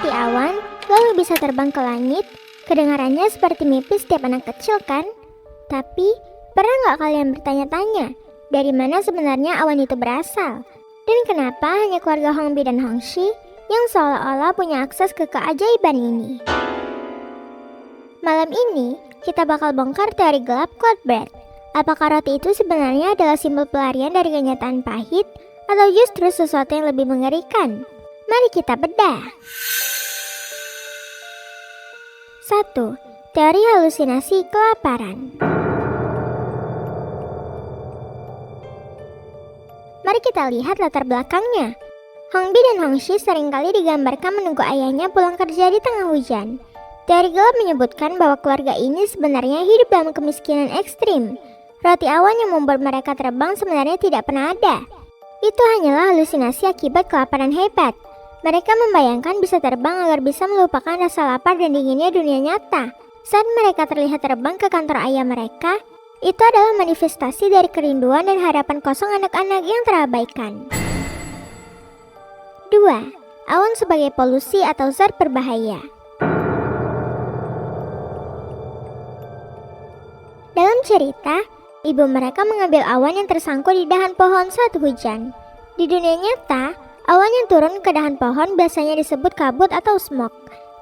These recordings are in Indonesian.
roti awan, lalu bisa terbang ke langit. Kedengarannya seperti mimpi setiap anak kecil kan? Tapi, pernah nggak kalian bertanya-tanya, dari mana sebenarnya awan itu berasal? Dan kenapa hanya keluarga Hongbi dan Hongxi yang seolah-olah punya akses ke keajaiban ini? Malam ini, kita bakal bongkar teori gelap Cloud Bread. Apakah roti itu sebenarnya adalah simbol pelarian dari kenyataan pahit, atau justru sesuatu yang lebih mengerikan? Mari kita bedah. 1. Teori halusinasi kelaparan. Mari kita lihat latar belakangnya. Hongbi dan Hongxi seringkali digambarkan menunggu ayahnya pulang kerja di tengah hujan. Teori gelap menyebutkan bahwa keluarga ini sebenarnya hidup dalam kemiskinan ekstrim. Roti awan yang membuat mereka terbang sebenarnya tidak pernah ada. Itu hanyalah halusinasi akibat kelaparan hebat. Mereka membayangkan bisa terbang agar bisa melupakan rasa lapar dan dinginnya dunia nyata. Saat mereka terlihat terbang ke kantor ayah mereka, itu adalah manifestasi dari kerinduan dan harapan kosong anak-anak yang terabaikan. 2. Awan sebagai polusi atau zat berbahaya. Dalam cerita, ibu mereka mengambil awan yang tersangkut di dahan pohon saat hujan. Di dunia nyata, awan yang turun ke dahan pohon biasanya disebut kabut atau smog.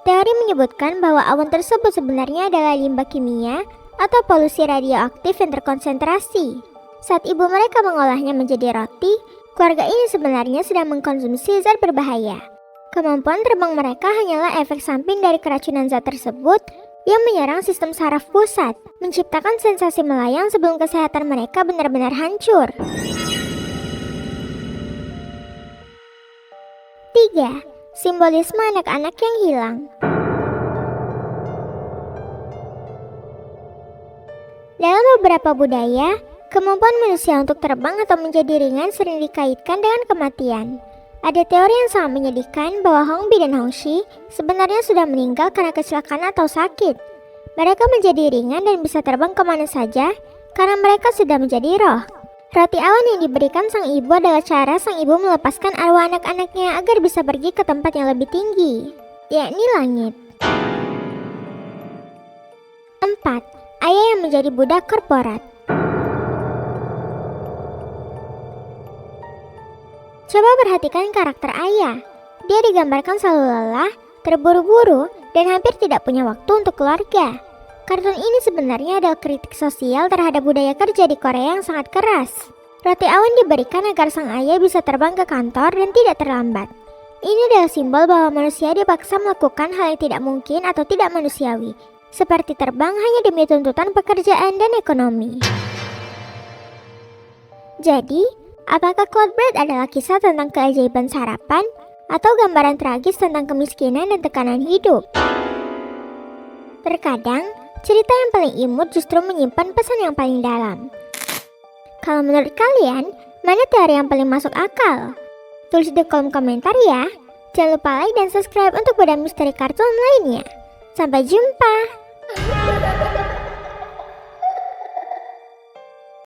Teori menyebutkan bahwa awan tersebut sebenarnya adalah limbah kimia atau polusi radioaktif yang terkonsentrasi. Saat ibu mereka mengolahnya menjadi roti, keluarga ini sebenarnya sedang mengkonsumsi zat berbahaya. Kemampuan terbang mereka hanyalah efek samping dari keracunan zat tersebut yang menyerang sistem saraf pusat, menciptakan sensasi melayang sebelum kesehatan mereka benar-benar hancur. 3. Simbolisme anak-anak yang hilang. Dalam beberapa budaya, kemampuan manusia untuk terbang atau menjadi ringan sering dikaitkan dengan kematian. Ada teori yang sangat menyedihkan bahwa Hongbi dan Hongxi sebenarnya sudah meninggal karena kecelakaan atau sakit. Mereka menjadi ringan dan bisa terbang kemana saja karena mereka sudah menjadi roh. Roti awan yang diberikan sang ibu adalah cara sang ibu melepaskan arwah anak-anaknya agar bisa pergi ke tempat yang lebih tinggi, yakni langit. 4. Ayah yang menjadi budak korporat. Coba perhatikan karakter ayah. Dia digambarkan selalu lelah, terburu-buru, dan hampir tidak punya waktu untuk keluarga. Kartun ini sebenarnya adalah kritik sosial terhadap budaya kerja di Korea yang sangat keras. Roti awan diberikan agar sang ayah bisa terbang ke kantor dan tidak terlambat. Ini adalah simbol bahwa manusia dipaksa melakukan hal yang tidak mungkin atau tidak manusiawi, seperti terbang hanya demi tuntutan pekerjaan dan ekonomi. Jadi, apakah Cloud Bread adalah kisah tentang keajaiban sarapan atau gambaran tragis tentang kemiskinan dan tekanan hidup? Terkadang, cerita yang paling imut justru menyimpan pesan yang paling dalam. Kalau menurut kalian, mana teori yang paling masuk akal? Tulis di kolom komentar ya. Jangan lupa like dan subscribe untuk bedah misteri kartun lainnya. Sampai jumpa.